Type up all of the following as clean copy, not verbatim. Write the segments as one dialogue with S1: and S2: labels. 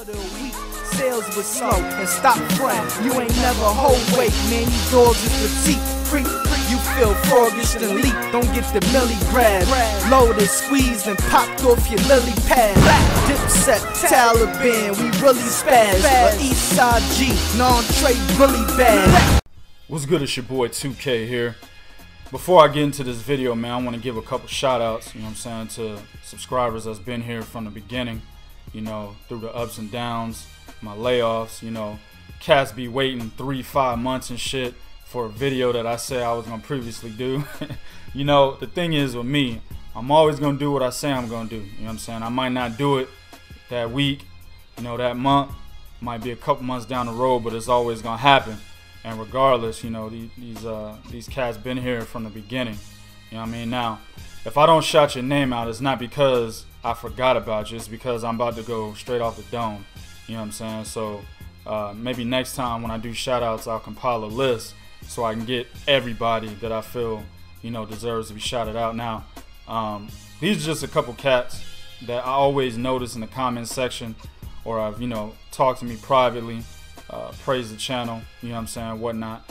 S1: for the week. Sales was slow and stop frontin'. You ain't never hold weight, man. You dogs is petite. Creep, you feel froggish and leap. Don't get the milli grab. Loaded, squeezed, and popped off your lily pad. Dipset, Taliban, we really spaz. But Eastside G, non-trade really bad.
S2: What's good? It's your boy 2K here. Before I get into this video, man, I want to give a couple shout outs, you know what I'm saying, to subscribers that's been here from the beginning, you know, through the ups and downs, my layoffs, you know. Cats be waiting 3-5 months and shit for a video that I said I was going to previously do. You know, the thing is with me, I'm always going to do what I say I'm going to do, you know what I'm saying. I might not do it that week, you know, that month, might be a couple months down the road, but it's always going to happen. And regardless, you know, these cats been here from the beginning. You know what I mean? Now, if I don't shout your name out, it's not because I forgot about you. It's because I'm about to go straight off the dome. You know what I'm saying? So maybe next time when I do shout outs, I'll compile a list so I can get everybody that I feel, you know, deserves to be shouted out. Now, these are just a couple cats that I always notice in the comment section, or I've, you know, talked to me privately. Praise the channel, you know what I'm saying, whatnot.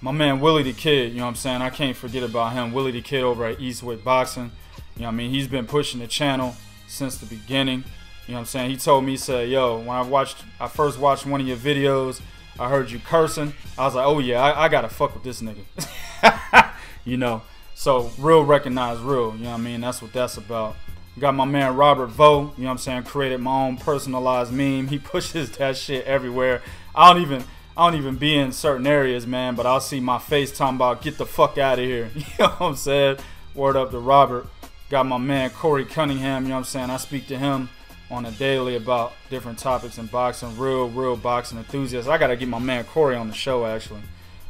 S2: My man Willie the Kid, you know what I'm saying, I can't forget about him. Willie the Kid over at Eastwood Boxing, you know what I mean, he's been pushing the channel since the beginning, you know what I'm saying. He told me, he said, yo, when I first watched one of your videos, I heard you cursing. I was like, oh yeah, I gotta fuck with this nigga. You know, so real recognize real, you know what I mean, that's what that's about. Got my man Robert Vo, you know what I'm saying, created my own personalized meme. He pushes that shit everywhere. I don't even be in certain areas, man, but I'll see my face talking about get the fuck out of here. You know what I'm saying? Word up to Robert. Got my man Corey Cunningham, you know what I'm saying. I speak to him on a daily about different topics in boxing, real boxing enthusiasts. I gotta get my man Corey on the show actually.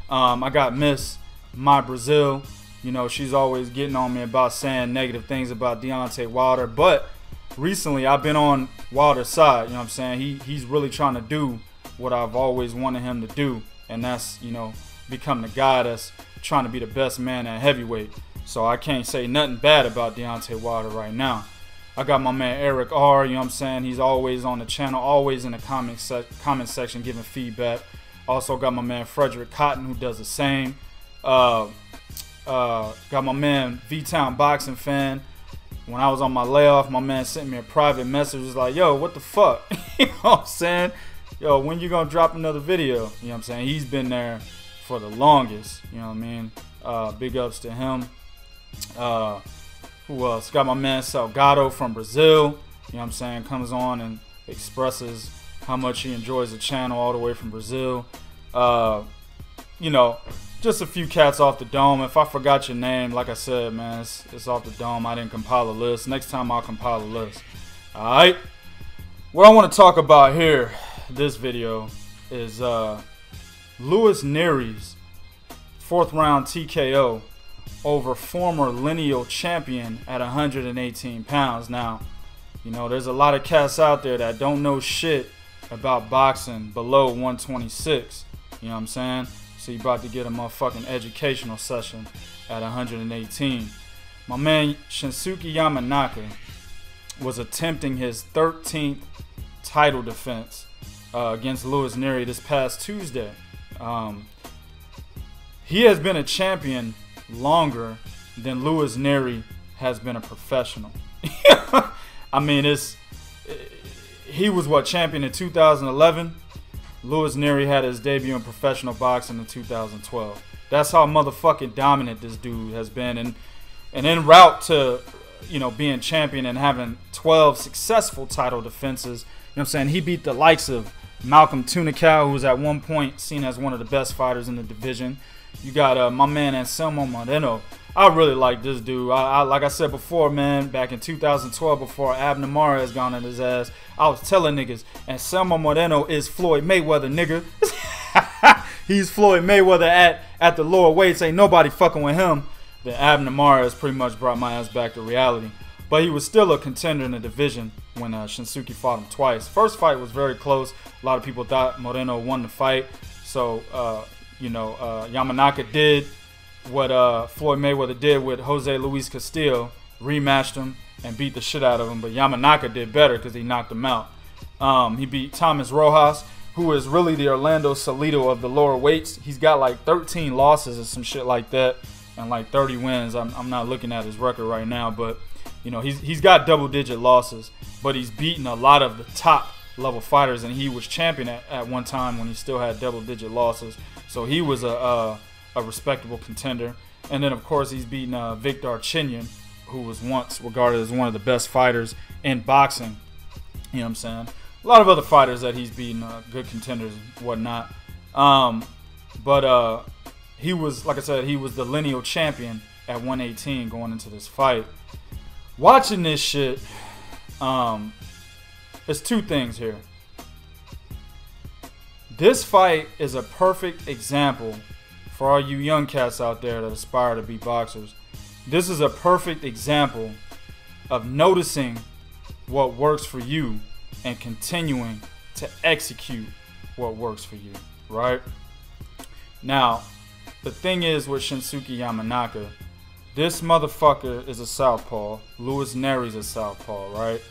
S2: I got Miss My Brazil. You know, she's always getting on me about saying negative things about Deontay Wilder. But recently, I've been on Wilder's side. You know what I'm saying? He's really trying to do what I've always wanted him to do. And that's, you know, become the guy that's trying to be the best man at heavyweight. So I can't say nothing bad about Deontay Wilder right now. I got my man Eric R. You know what I'm saying? He's always on the channel, always in the comment section giving feedback. Also got my man Frederick Cotton, who does the same. Got my man V-Town Boxing Fan. When I was on my layoff, my man sent me a private message. Was like, yo, what the fuck? You know what I'm saying? Yo, when you gonna drop another video? You know what I'm saying? He's been there for the longest. You know what I mean? Big ups to him. Who else? Got my man Salgado from Brazil. You know what I'm saying? Comes on and expresses how much he enjoys the channel all the way from Brazil. You know, just a few cats off the dome. If I forgot your name, like I said, man, it's off the dome. I didn't compile a list. Next time I'll compile a list. Alright? What I want to talk about here, this video, is Luis Nery's 4th round TKO over former lineal champion at 118 pounds. Now, you know, there's a lot of cats out there that don't know shit about boxing below 126. You know what I'm saying? So you about to get a motherfucking educational session at 118. My man Shinsuke Yamanaka was attempting his 13th title defense against Luis Nery this past Tuesday. He has been a champion longer than Luis Nery has been a professional. I mean, he was what, champion in 2011? Luis Nery had his debut in professional boxing in 2012. That's how motherfucking dominant this dude has been. And en route to, you know, being champion and having 12 successful title defenses, you know what I'm saying, he beat the likes of Malcolm Tunicao, who was at one point seen as one of the best fighters in the division. You got my man Anselmo Moreno. I really like this dude. Like I said before, man, back in 2012, before Abner Mares gone in his ass, I was telling niggas, Anselmo Moreno is Floyd Mayweather, nigga. He's Floyd Mayweather at the lower weights. Ain't nobody fucking with him. Then Abner Mares pretty much brought my ass back to reality. But he was still a contender in the division when Shinsuke fought him twice. First fight was very close. A lot of people thought Moreno won the fight. So, you know, Yamanaka did what Floyd Mayweather did with Jose Luis Castillo, rematched him and beat the shit out of him. But Yamanaka did better because he knocked him out. He beat Thomas Rojas, who is really the Orlando Salido of the lower weights. He's got like 13 losses or some shit like that, and like 30 wins. I'm not looking at his record right now, but you know, he's got double-digit losses, but he's beaten a lot of the top level fighters, and he was champion at one time when he still had double-digit losses. So he was a respectable contender. And then of course he's beaten Victor Archinyan, who was once regarded as one of the best fighters in boxing. You know what I'm saying? A lot of other fighters that he's beaten, good contenders and whatnot. But he was, like I said, he was the lineal champion at 118 going into this fight. Watching this shit, there's two things here. This fight is a perfect example for all you young cats out there that aspire to be boxers. This is a perfect example of noticing what works for you and continuing to execute what works for you, right? Now, the thing is with Shinsuke Yamanaka, this motherfucker is a southpaw. Luis Nery's a southpaw, right?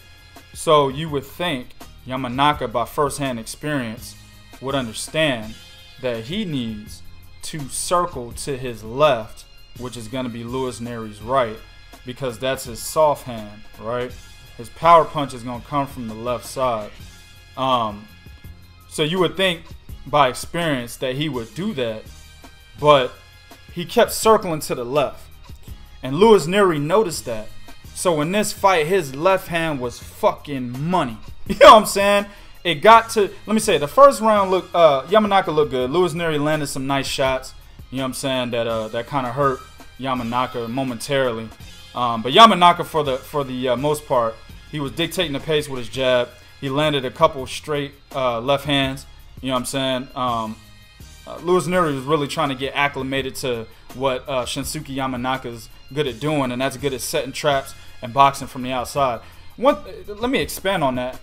S2: So you would think Yamanaka, by first-hand experience, would understand that he needs to circle to his left, which is going to be Luis Nery's right, because that's his soft hand, right? His power punch is going to come from the left side. So you would think by experience that he would do that, but he kept circling to the left. And Luis Nery noticed that. So in this fight, his left hand was fucking money. You know what I'm saying? It got to, let me say, the first round looked, Yamanaka looked good. Luis Nery landed some nice shots. You know what I'm saying? That kind of hurt Yamanaka momentarily. But Yamanaka, for the most part, he was dictating the pace with his jab. He landed a couple straight left hands. You know what I'm saying? Luis Nery was really trying to get acclimated to what Shinsuke Yamanaka's good at doing, and that's good at setting traps and boxing from the outside. Let me expand on that.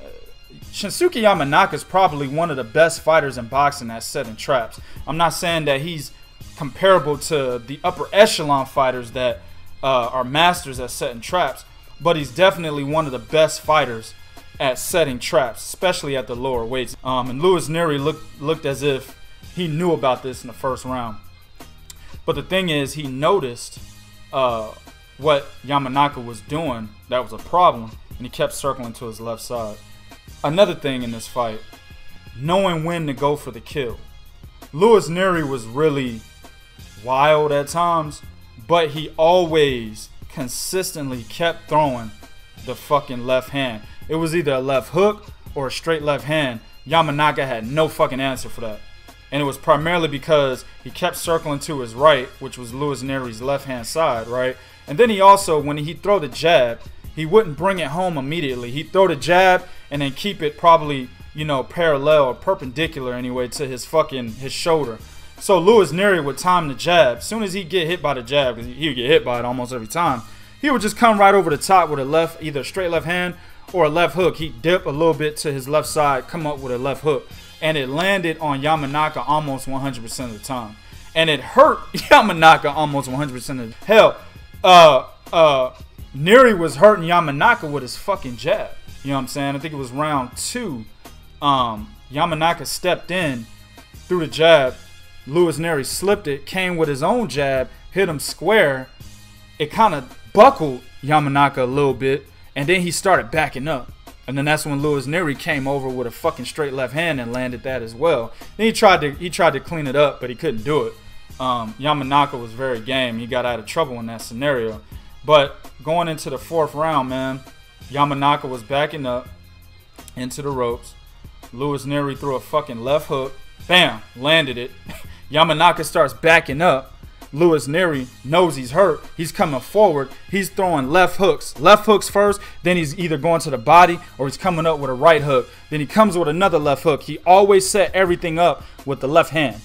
S2: Shinsuke Yamanaka is probably one of the best fighters in boxing at setting traps. I'm not saying that he's comparable to the upper echelon fighters that are masters at setting traps, but he's definitely one of the best fighters at setting traps, especially at the lower weights. And Luis Nery looked as if he knew about this in the first round. But the thing is, he noticed what Yamanaka was doing that was a problem, and he kept circling to his left side. Another thing in this fight, knowing when to go for the kill. Luis Nery was really wild at times, but he always consistently kept throwing the fucking left hand. It was either a left hook or a straight left hand. Yamanaka had no fucking answer for that. And it was primarily because he kept circling to his right, which was Luis Nery's left hand side, right? And then he also, when he'd throw the jab, he wouldn't bring it home immediately. He'd throw the jab and then keep it probably, you know, parallel or perpendicular anyway to his shoulder. So Luis Nery would time the jab. As soon as he'd get hit by the jab, because he would get hit by it almost every time, he would just come right over the top with a left, either a straight left hand or a left hook. He'd dip a little bit to his left side, come up with a left hook. And it landed on Yamanaka almost 100% of the time. And it hurt Yamanaka almost 100% of the time. Hell, Nery was hurting Yamanaka with his fucking jab. You know what I'm saying? I think it was round 2. Yamanaka stepped in, threw the jab. Luis Nery slipped it, came with his own jab, hit him square. It kind of buckled Yamanaka a little bit, and then he started backing up. And then that's when Luis Nery came over with a fucking straight left hand and landed that as well. Then he tried to clean it up, but he couldn't do it. Yamanaka was very game. He got out of trouble in that scenario. But going into the 4th round, man, Yamanaka was backing up into the ropes. Luis Nery threw a fucking left hook. Bam, landed it. Yamanaka starts backing up. Luis Nery knows he's hurt. He's coming forward. He's throwing left hooks. Left hooks first. Then he's either going to the body or he's coming up with a right hook. Then he comes with another left hook. He always set everything up with the left hand.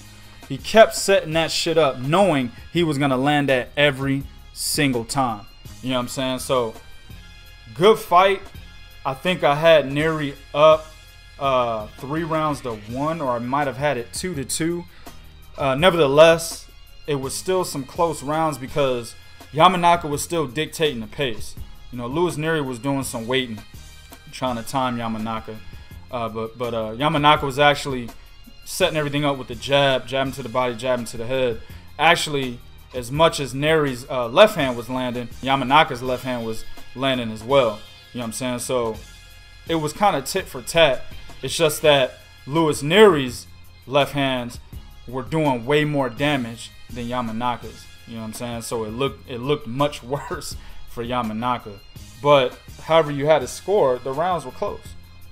S2: He kept setting that shit up knowing he was going to land that every single time. You know what I'm saying? So, good fight. I think I had Nery up 3 rounds to 1, or I might have had it 2-2. Nevertheless, it was still some close rounds because Yamanaka was still dictating the pace. You know, Luis Nery was doing some waiting, trying to time Yamanaka. But Yamanaka was actually setting everything up with the jab, jabbing to the body, jabbing to the head. Actually, as much as Nery's left hand was landing, Yamanaka's left hand was landing as well. You know what I'm saying? So it was kind of tit for tat. It's just that Luis Nery's left hands were doing way more damage than Yamanaka's. You know what I'm saying? So it looked much worse for Yamanaka. But however you had to score, the rounds were close.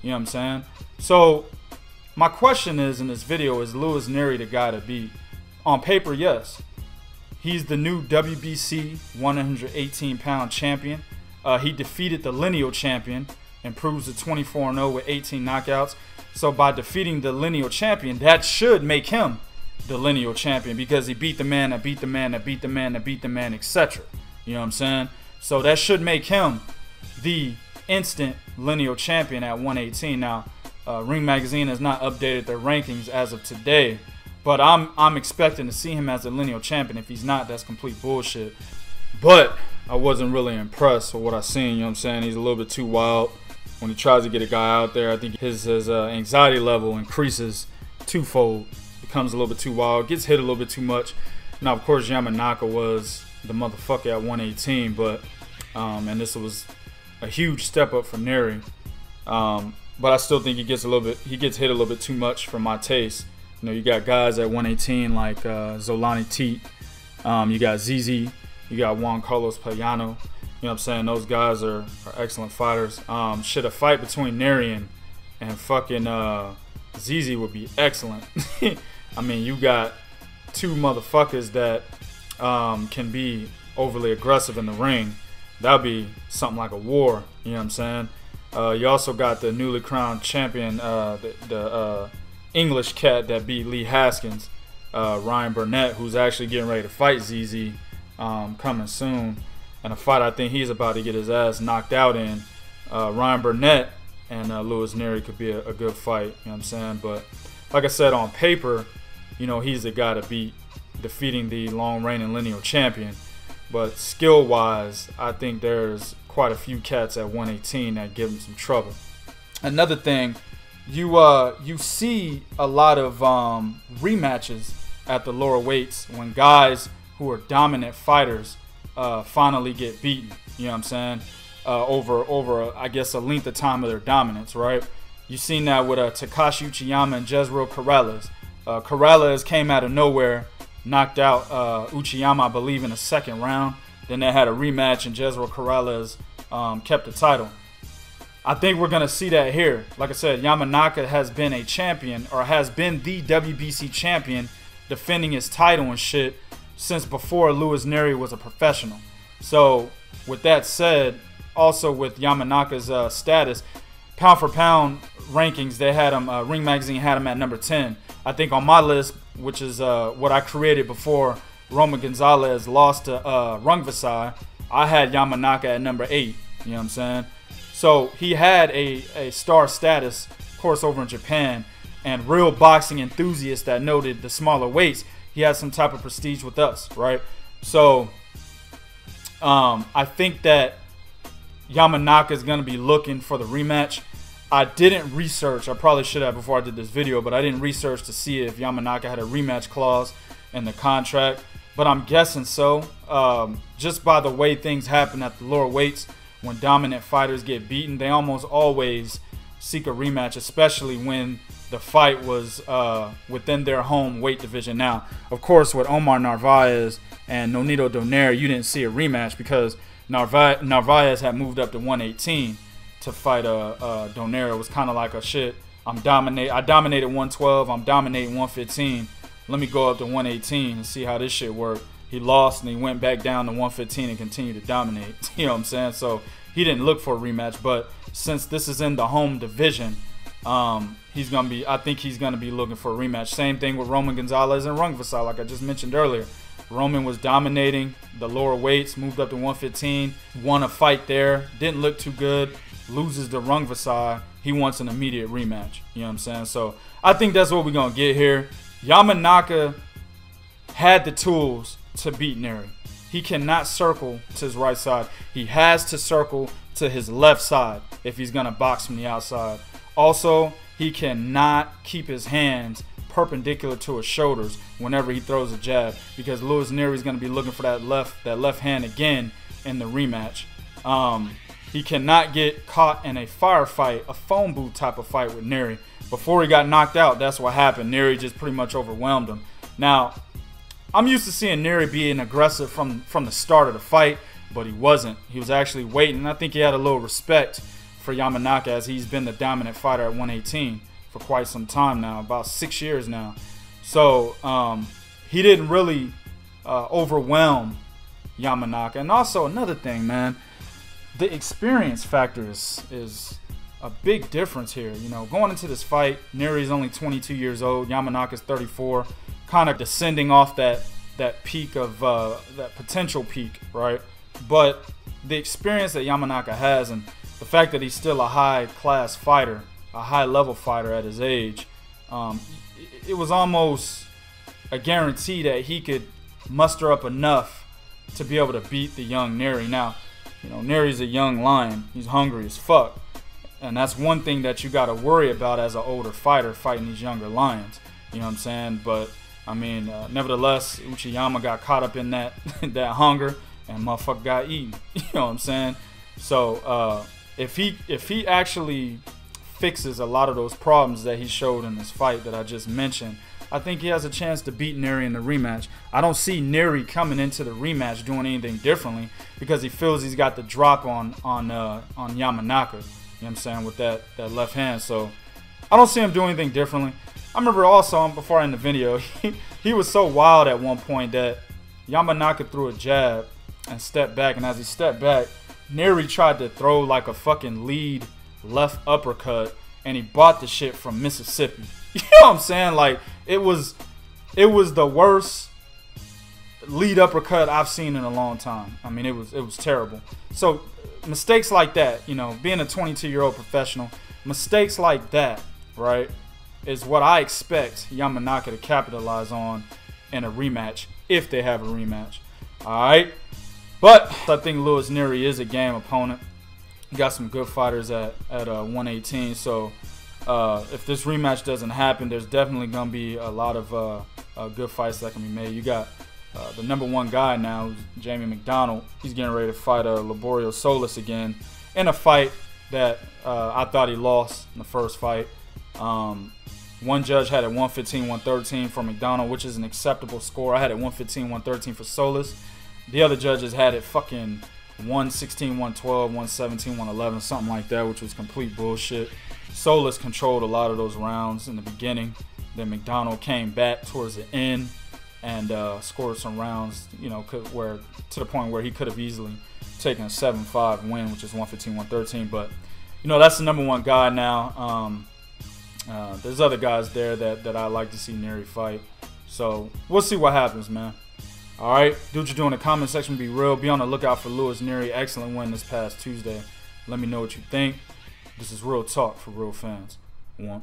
S2: You know what I'm saying? So my question is in this video, is Luis Nery the guy to beat? On paper, yes. He's the new WBC 118-pound champion. He defeated the lineal champion, improves to 24-0 with 18 knockouts. So by defeating the lineal champion, that should make him the lineal champion, because he beat the man that beat the man that beat the man that beat the man, etc. You know what I'm saying? So that should make him the instant lineal champion at 118. Now, Ring Magazine has not updated their rankings as of today, but I'm expecting to see him as a lineal champion. If he's not, that's complete bullshit. But I wasn't really impressed with what I seen. You know what I'm saying? He's a little bit too wild. When he tries to get a guy out there, I think his anxiety level increases twofold. Becomes a little bit too wild, gets hit a little bit too much. Now, of course, Yamanaka was the motherfucker at 118, but and this was a huge step up for Nery. But I still think he gets hit a little bit too much for my taste. You know, you got guys at 118 like Zolani Teat, you got ZZ, you got Juan Carlos Payano. You know what I'm saying? Those guys are excellent fighters. Shit, a fight between Nery and fucking ZZ would be excellent. I mean, you got two motherfuckers that can be overly aggressive in the ring. That'd be something like a war. You know what I'm saying? You also got the newly crowned champion, the English cat that beat Lee Haskins, Ryan Burnett, who's actually getting ready to fight ZZ coming soon. And a fight I think he's about to get his ass knocked out in. Ryan Burnett and Luis Nery could be a good fight. You know what I'm saying? But like I said, on paper, you know, he's the guy to beat, defeating the long reigning lineal champion. But skill-wise, I think there's quite a few cats at 118 that give him some trouble. Another thing, you see a lot of rematches at the lower weights when guys who are dominant fighters finally get beaten. You know what I'm saying? Over I guess a length of time of their dominance, right? You've seen that with Takashi Uchiyama and Jezreel Corrales. Corrales came out of nowhere, knocked out Uchiyama, I believe, in the second round. Then they had a rematch, and Jezreel Corrales kept the title. I think we're going to see that here. Like I said, Yamanaka has been a champion, or has been the WBC champion, defending his title and shit since before Luis Nery was a professional. So with that said, also with Yamanaka's status, pound for pound rankings, they had him, Ring Magazine had him at number 10. I think on my list, which is what I created before Roman Gonzalez lost to Rungvisai, I had Yamanaka at number 8. You know what I'm saying? So he had a star status, of course, over in Japan, and real boxing enthusiasts that noted the smaller weights, he had some type of prestige with us, right? So I think that Yamanaka is going to be looking for the rematch. I didn't research, I probably should have before I did this video, but I didn't research to see if Yamanaka had a rematch clause in the contract, but I'm guessing so. Just by the way things happen at the lower weights, when dominant fighters get beaten, they almost always seek a rematch, especially when the fight was within their home weight division. Now, of course, with Omar Narvaez and Nonito Donaire, you didn't see a rematch because Narvaez had moved up to 118 to fight Donaire. It was kind of like a shit. I dominated 112. I'm dominating 115. Let me go up to 118 and see how this shit worked. He lost and he went back down to 115 and continued to dominate. You know what I'm saying? So he didn't look for a rematch, but since this is in the home division, he's gonna be. I think he's gonna be looking for a rematch. Same thing with Roman Gonzalez and Rungvisai, like I just mentioned earlier. Roman was dominating the lower weights, moved up to 115, won a fight there, didn't look too good, loses to Rungvisai. He wants an immediate rematch. You know what I'm saying? So I think that's what we're gonna get here. Yamanaka had the tools to beat Nery. He cannot circle to his right side. He has to circle to his left side if he's gonna box from the outside. Also, he cannot keep his hands perpendicular to his shoulders whenever he throws a jab, because Luis Nery is going to be looking for that left hand again in the rematch. He cannot get caught in a firefight, a phone booth type of fight with Nery. Before he got knocked out, that's what happened. Nery just pretty much overwhelmed him. Now, I'm used to seeing Nery being aggressive from the start of the fight, but he wasn't. He was actually waiting. And I think he had a little respect for Yamanaka, as he's been the dominant fighter at 118 for quite some time now, about 6 years now. So he didn't really overwhelm Yamanaka. And also another thing, man, the experience factor is a big difference here. You know, going into this fight, Nery is only 22 years old, Yamanaka's 34, kind of descending off that peak of that potential peak, right? But the experience that Yamanaka has, and the fact that he's still a high-class fighter, a high-level fighter at his age, it was almost a guarantee that he could muster up enough to be able to beat the young Nery. Now, you know, Nery's a young lion. He's hungry as fuck. And that's one thing that you got to worry about as an older fighter fighting these younger lions. You know what I'm saying? But, I mean, nevertheless, Uchiyama got caught up in that that hunger, and motherfucker got eaten. You know what I'm saying? So, if he actually fixes a lot of those problems that he showed in this fight that I just mentioned, I think he has a chance to beat Nery in the rematch. I don't see Nery coming into the rematch doing anything differently, because he feels he's got the drop on Yamanaka. You know what I'm saying, with that left hand. So I don't see him doing anything differently. I remember also, before I end the video, he was so wild at one point that Yamanaka threw a jab and stepped back, and as he stepped back, Nery tried to throw like a fucking lead left uppercut, and he bought the shit from Mississippi. You know what I'm saying? Like, it was the worst lead uppercut I've seen in a long time. I mean, it was terrible. So mistakes like that, you know, being a 22-year-old professional, mistakes like that, right, is what I expect Yamanaka to capitalize on in a rematch, if they have a rematch. All right, but I think Luis Nery is a game opponent. He got some good fighters at 118, so if this rematch doesn't happen, there's definitely gonna be a lot of good fights that can be made. You got the #1 guy now, who's Jamie McDonald. He's getting ready to fight Laborio Solis again in a fight that I thought he lost in the first fight. One judge had it 115-113 for McDonald, which is an acceptable score. I had it 115-113 for Solis. The other judges had it fucking 116-112, 117-111, something like that, which was complete bullshit. Solis controlled a lot of those rounds in the beginning. Then McDonald came back towards the end and scored some rounds, you know, where to the point where he could have easily taken a 7-5 win, which is 115-113. But, you know, that's the #1 guy now. There's other guys there that I like to see Nery fight. So we'll see what happens, man. All right, do what you do in the comment section. Be real. Be on the lookout for Luis Nery. Excellent win this past Tuesday. Let me know what you think. This is Real Talk for real fans. 1.